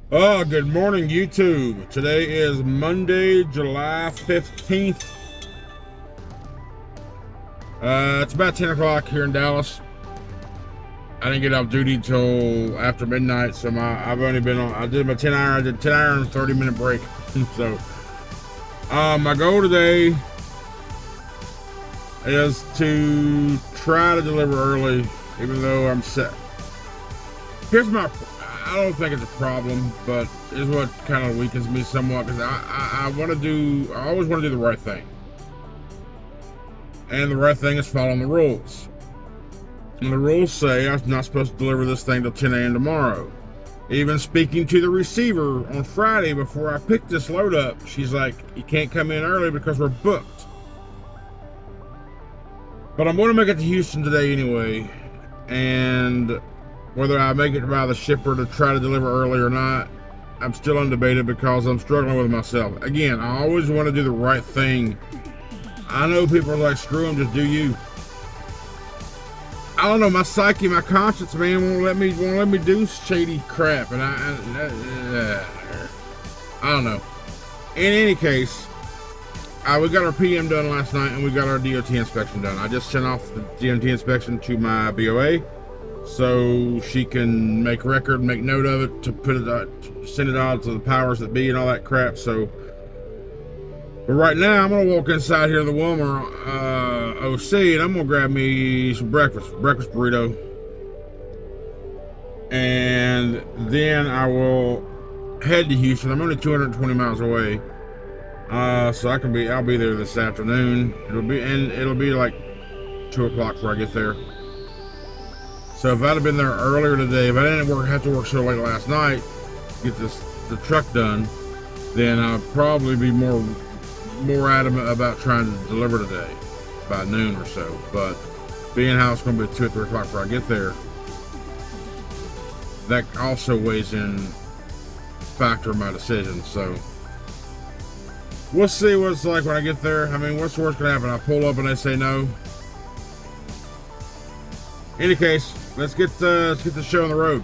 Oh, good morning, YouTube. Today is Monday, July 15th. It's about 10 o'clock here in Dallas. I didn't get off duty till after midnight, so I've only been on. I did my 10 hour. I did 10 hour and 30-minute break. So, my goal today is to try to deliver early, even though I'm set. Here's my. I don't think it's a problem, but it's what kind of weakens me somewhat because I want to do. I always want to do the right thing, and the right thing is following the rules. And the rules say I'm not supposed to deliver this thing till 10 a.m. tomorrow. Even speaking to the receiver on Friday before I picked this load up, she's like, "You can't come in early because we're booked." But I'm going to make it to Houston today anyway, and whether I make it by the shipper to try to deliver early or not, I'm still undebated because I'm struggling with myself. Again, I always want to do the right thing. I know people are like, screw them, just do you. I don't know, my psyche, my conscience, man, won't let me do shady crap, and I don't know. In any case, we got our PM done last night, and we got our DOT inspection done. I just sent off the DOT inspection to my BOA, so she can make record, make note of it, to put it, send it out to the powers that be and all that crap. So, but right now I'm gonna walk inside here to the Wilmer OC, and I'm gonna grab me some breakfast burrito, and then I will head to Houston. I'm only 220 miles away, so I'll be there this afternoon. It'll be like 2 o'clock before I get there. So if I'd have been there earlier today, if I didn't have to work so late last night to get the truck done, then I'd probably be more adamant about trying to deliver today by noon or so. But being how it's going to be 2 or 3 o'clock before I get there, that also weighs in factor in my decision. So we'll see what it's like when I get there. I mean, what's the worst going to happen? I pull up and they say no. In any case, let's get the show on the road.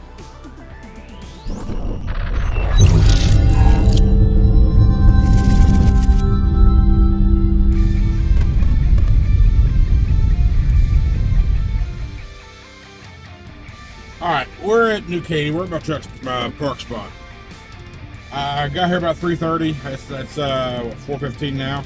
All right, we're at New Katy. We're at my truck's park spot. I got here about 3:30. That's 4:15 now.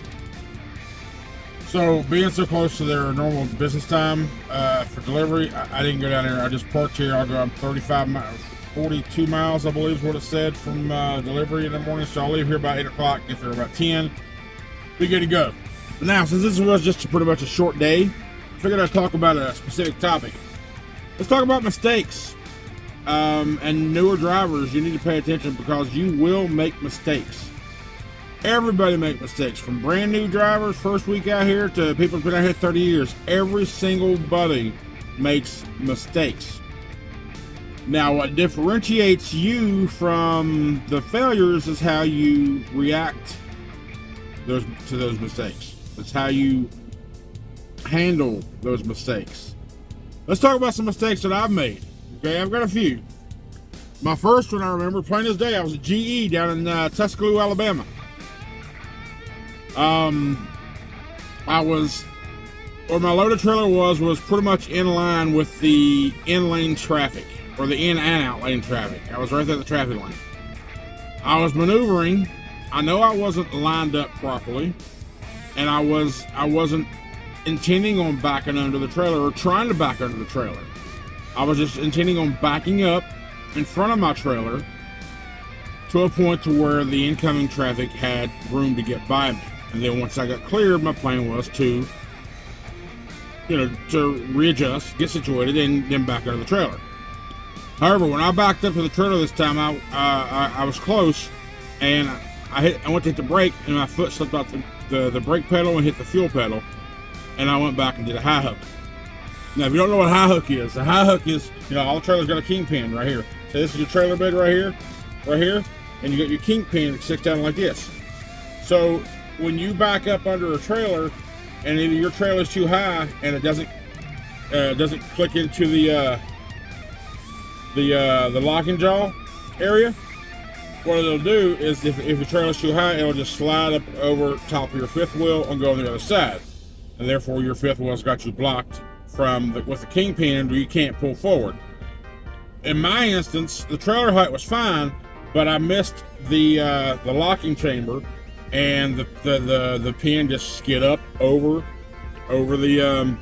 So, being so close to their normal business time for delivery, I didn't go down there. I just parked here. I'll go up 42 miles, I believe is what it said, from delivery in the morning. So, I'll leave here about 8 o'clock, get there about 10. Be good to go. But now, since this was just pretty much a short day, I figured I'd talk about a specific topic. Let's talk about mistakes. And newer drivers, you need to pay attention because you will make mistakes. Everybody make mistakes, from brand new drivers first week out here to people who've been out here 30 years. Every single buddy makes mistakes. Now, what differentiates you from the failures is how you react to those mistakes. It's how you handle those mistakes. Let's talk about some mistakes that I've made. Okay, I've got a few. My first one I remember, plain as day, I was at GE down in Tuscaloosa, Alabama. Where my loaded trailer was pretty much in line with the in-lane traffic, or the in and out lane traffic. I was right there at the traffic lane. I was maneuvering. I know I wasn't lined up properly, and I wasn't intending on backing under the trailer or trying to back under the trailer. I was just intending on backing up in front of my trailer to a point to where the incoming traffic had room to get by me. And then once I got cleared, my plan was to readjust, get situated, and then back under the trailer. However, when I backed up to the trailer this time, I was close, and I went to hit the brake, and my foot slipped off the brake pedal and hit the fuel pedal, and I went back and did a high hook. Now, if you don't know what high hook is, the high hook is, all the trailers got a kingpin right here. So this is your trailer bed right here, and you got your kingpin that sticks down like this. So when you back up under a trailer, and either your trailer's too high and it doesn't click into the locking jaw area, what it'll do is if the trailer's too high, it'll just slide up over top of your fifth wheel and go on the other side. And therefore your fifth wheel's got you blocked with the kingpin where you can't pull forward. In my instance, the trailer height was fine, but I missed the locking chamber, and the pin just skid up over the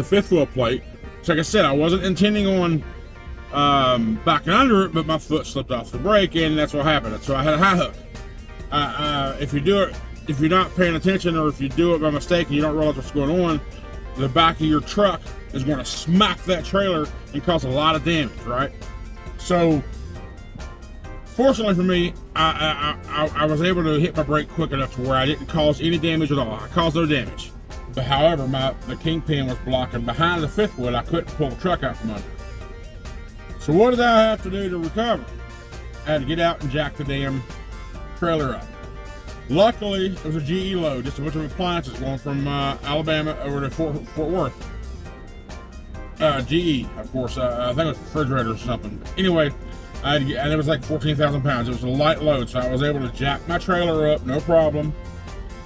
fifth wheel plate. So like I said, I wasn't intending on backing under it, but my foot slipped off the brake, and that's what happened. So I had a high hook. If you do it, if you're not paying attention, or if you do it by mistake and you don't realize what's going on, the back of your truck is going to smack that trailer and cause a lot of damage, right? So fortunately for me, I was able to hit my brake quick enough to where I didn't cause any damage at all. I caused no damage. But however, the kingpin was blocking behind the fifth wheel. I couldn't pull the truck out from under. So what did I have to do to recover? I had to get out and jack the damn trailer up. Luckily, it was a GE load, just a bunch of appliances going from Alabama over to Fort Worth. GE, of course. I think it was refrigerators or something. Anyway, and it was like 14,000 pounds. It was a light load, so I was able to jack my trailer up, no problem.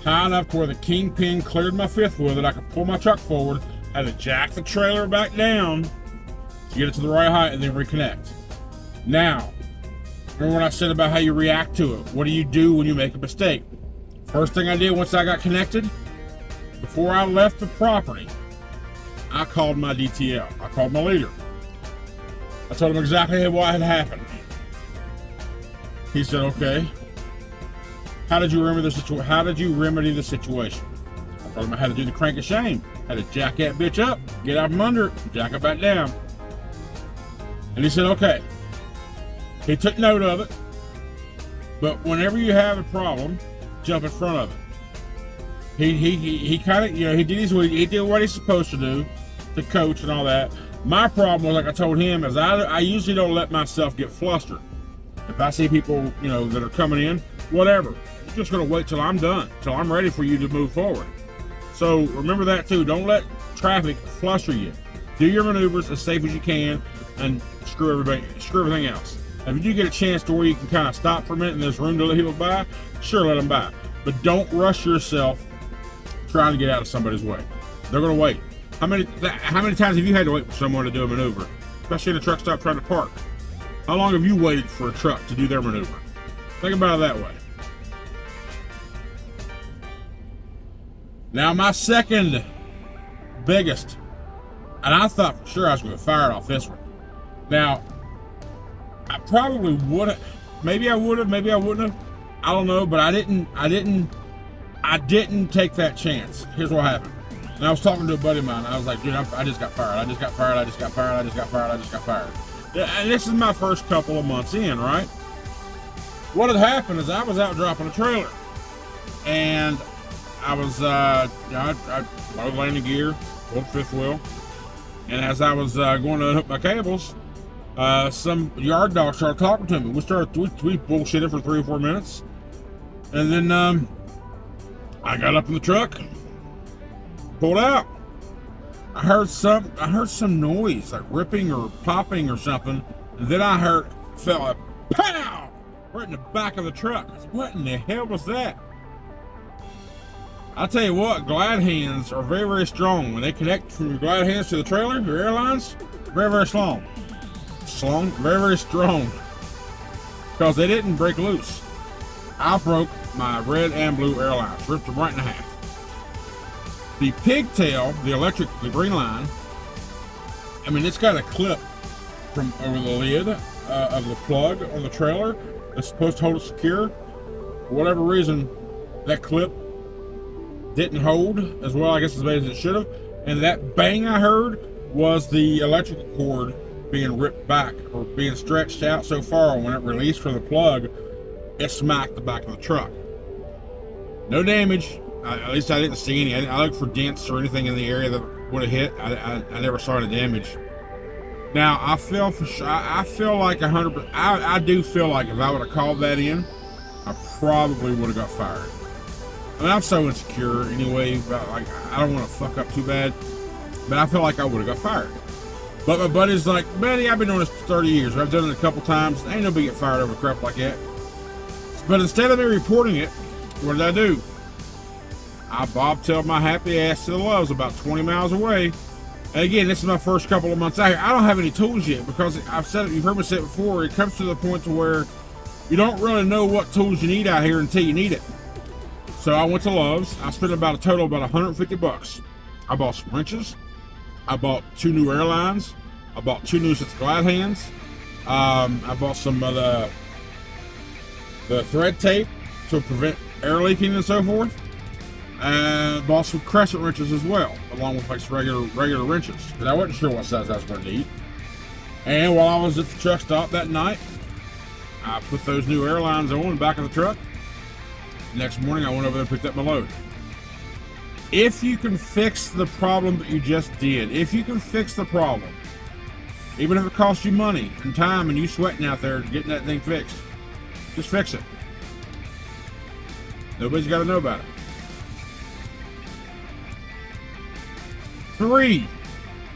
High enough to where the kingpin cleared my fifth wheel that I could pull my truck forward. I had to jack the trailer back down to get it to the right height and then reconnect. Now, remember what I said about how you react to it? What do you do when you make a mistake? First thing I did once I got connected, before I left the property, I called my DTL. I called my leader. I told him exactly what had happened. He said, okay. How did you remedy the situation? I told him I had to do the crank of shame. I had to jack that bitch up, get out from under it, jack it back down. And he said, okay. He took note of it. But whenever you have a problem, jump in front of it. He kind of, he did what he's supposed to do, to coach and all that. My problem was, like I told him, is I usually don't let myself get flustered. If I see people, that are coming in, whatever, I'm just going to wait till I'm done, till I'm ready for you to move forward. So remember that too. Don't let traffic fluster you. Do your maneuvers as safe as you can, and screw everything else. And if you get a chance to where you can kind of stop for a minute and there's room to let people by, sure, let them by. But don't rush yourself trying to get out of somebody's way. They're going to wait. How many times have you had to wait for someone to do a maneuver? Especially in a truck stop trying to park. How long have you waited for a truck to do their maneuver? Think about it that way. Now, my second biggest, and I thought for sure I was going to fire it off this one. Now, I probably would have, maybe I would have, maybe I wouldn't have. I don't know, but I didn't take that chance. Here's what happened. And I was talking to a buddy of mine. I was like, dude, I just got fired. I just got fired. And this is my first couple of months in, right? What had happened is I was out dropping a trailer. And I was, I loaded landing gear, pulled fifth wheel. And as I was going to unhook my cables, some yard dog started talking to me. We bullshitted for 3 or 4 minutes. And then I got up in the truck, pulled out. I heard some noise, like ripping or popping or something. And then I felt a pow right in the back of the truck. I said, what in the hell was that? I'll tell you what, glide hands are very, very strong. When they connect from your glide hands to the trailer, your airlines, very, very strong. Very, very strong. Because they didn't break loose. I broke my red and blue airlines, ripped them right in half. The pigtail, the green line, it's got a clip from over the lid of the plug on the trailer that's supposed to hold it secure. For whatever reason, that clip didn't hold as well, I guess, as bad as it should have. And that bang I heard was the electrical cord being ripped back or being stretched out so far. When it released from the plug, it smacked the back of the truck. No damage. At least I didn't see any. I looked for dents or anything in the area that would have hit. I never saw any damage. Now, I feel like 100%. I do feel like if I would have called that in, I probably would have got fired. I'm so insecure anyway. I don't want to fuck up too bad. But I feel like I would have got fired. But my buddy's like, buddy, I've been doing this for 30 years. I've done it a couple times. Ain't nobody get fired over crap like that. But instead of me reporting it, what did I do? I bobtailed my happy ass to the Loves about 20 miles away. And again, this is my first couple of months out here. I don't have any tools yet because I've said it, you've heard me say it before, it comes to the point to where you don't really know what tools you need out here until you need it. So I went to Loves. I spent about a total of about 150 bucks. I bought some wrenches. I bought 2 new airlines. I bought 2 new sets of glide hands. I bought some of the thread tape to prevent air leaking and so forth. And bought some crescent wrenches as well, along with like some regular wrenches, because I wasn't sure what size I was going to need. And while I was at the truck stop that night, I put those new airlines on the back of the truck. Next morning, I went over there and picked up my load. If you can fix the problem that you just did, if you can fix the problem, even if it costs you money and time and you sweating out there getting that thing fixed, just fix it. Nobody's got to know about it. 3,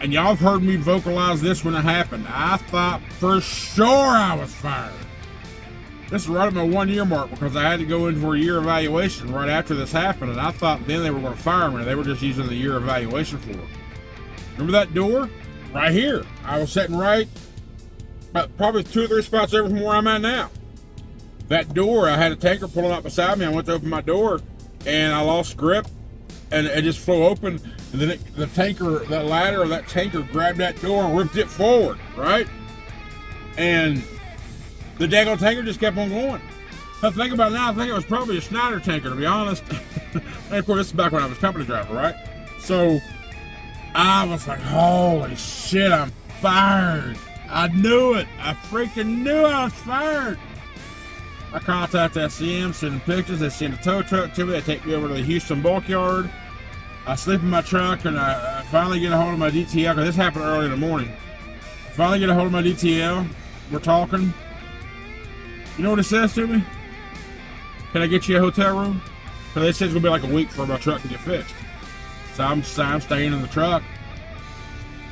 and y'all have heard me vocalize this when it happened. I thought for sure I was fired. This is right at my 1-year mark because I had to go in for a year evaluation right after this happened, and I thought then they were going to fire me. They were just using the year evaluation for it. Remember that door? Right here. I was sitting right about probably 2 or 3 spots over from where I'm at now. That door, I had a tanker pulling up beside me. I went to open my door, and I lost grip, and it just flew open. And then the tanker, that ladder of that tanker grabbed that door and ripped it forward, right? And the daggone tanker just kept on going. I think about it now, I think it was probably a Schneider tanker, to be honest. And of course, this is back when I was company driver, right? So I was like, holy shit, I'm fired. I knew it. I freaking knew I was fired. I contacted SCM, send them pictures. They send a tow truck to me. They take me over to the Houston bulk yard. I sleep in my truck, and I finally get a hold of my DTL, because this happened early in the morning. Finally get a hold of my DTL. We're talking. You know what it says to me? Can I get you a hotel room? Because they said it's going to be like a week for my truck to get fixed. So I'm staying in the truck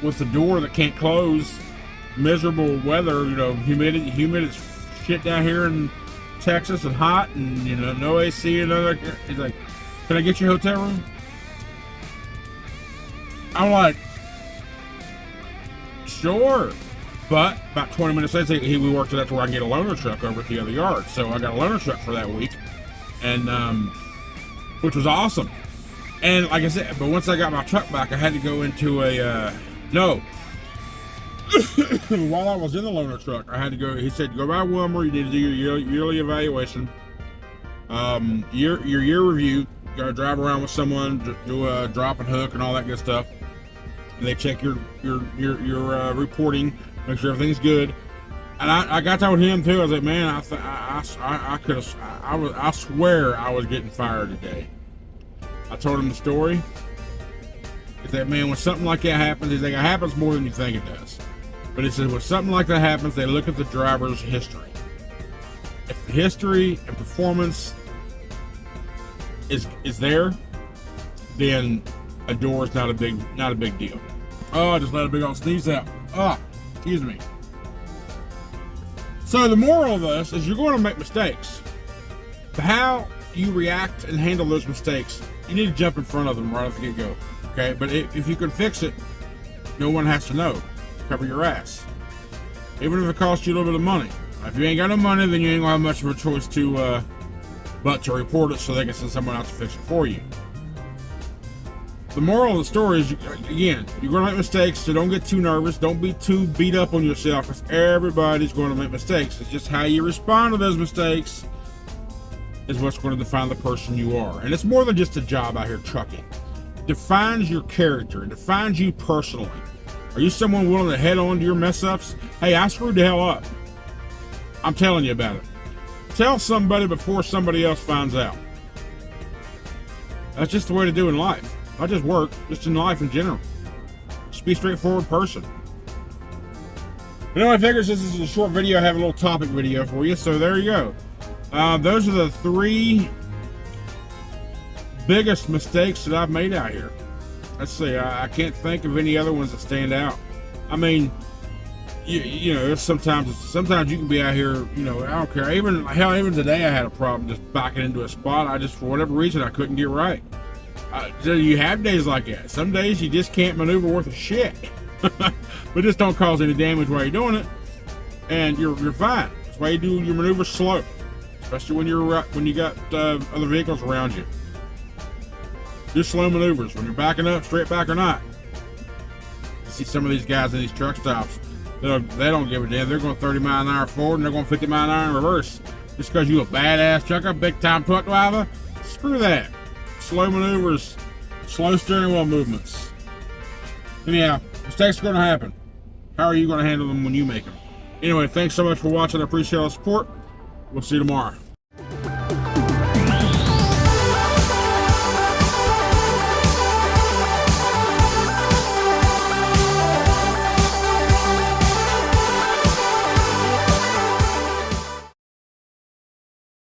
with the door that can't close. Miserable weather, you know, humid as shit down here in Texas and hot, and, you know, no AC and other. He's like, can I get you a hotel room? I'm like, sure. But about 20 minutes later, we worked it out to where I can get a loaner truck over at the other yard. So I got a loaner truck for that week, and which was awesome. And like I said, but once I got my truck back, I had to go into a no. While I was in the loaner truck, I had to go. He said, "Go by Wilmer. You need to do your yearly evaluation, your year review. Go drive around with someone, do a drop and hook and all that good stuff. And they check your reporting, make sure everything's good." And I got told him too. I was like, man, I swear I was getting fired today. I told him the story. He said, man, when something like that happens, he said, it happens more than you think it does. But he said, when something like that happens, they look at the driver's history. If the history and performance is there, then a door is not a big deal. Oh, I just let a big old sneeze out. Oh, excuse me. So the moral of this is you're going to make mistakes. But how you react and handle those mistakes, you need to jump in front of them right off the get-go. Okay, but if you can fix it, no one has to know. Cover your ass. Even if it costs you a little bit of money. If you ain't got no money, then you ain't gonna have much of a choice but to report it so they can send someone out to fix it for you. The moral of the story is, again, you're going to make mistakes, so don't get too nervous. Don't be too beat up on yourself, because everybody's going to make mistakes. It's just how you respond to those mistakes is what's going to define the person you are. And it's more than just a job out here trucking. It defines your character. It defines you personally. Are you someone willing to head on to your mess-ups? Hey, I screwed the hell up. I'm telling you about it. Tell somebody before somebody else finds out. That's just the way to do in life. Not just work, just in life in general. Just be a straightforward person. You know, I figure since this is a short video, I have a little topic video for you. So there you go. Those are the 3 biggest mistakes that I've made out here. Let's see, I can't think of any other ones that stand out. I mean, you know, sometimes you can be out here, you know, I don't care. Even today I had a problem just backing into a spot. I just, for whatever reason, I couldn't get right. So you have days like that. Some days you just can't maneuver worth a shit. But just don't cause any damage while you're doing it, and you're fine. That's why you do your maneuvers slow, especially when you got other vehicles around you. Do slow maneuvers when you're backing up, straight back or not. You see some of these guys in these truck stops, they don't give a damn. They're going 30 mile an hour forward and they're going 50 mile an hour in reverse. Just because you a badass trucker, big time truck driver, screw that. Slow maneuvers, slow steering wheel movements. Anyhow, mistakes are going to happen. How are you going to handle them when you make them? Anyway, thanks so much for watching. I appreciate all the support. We'll see you tomorrow.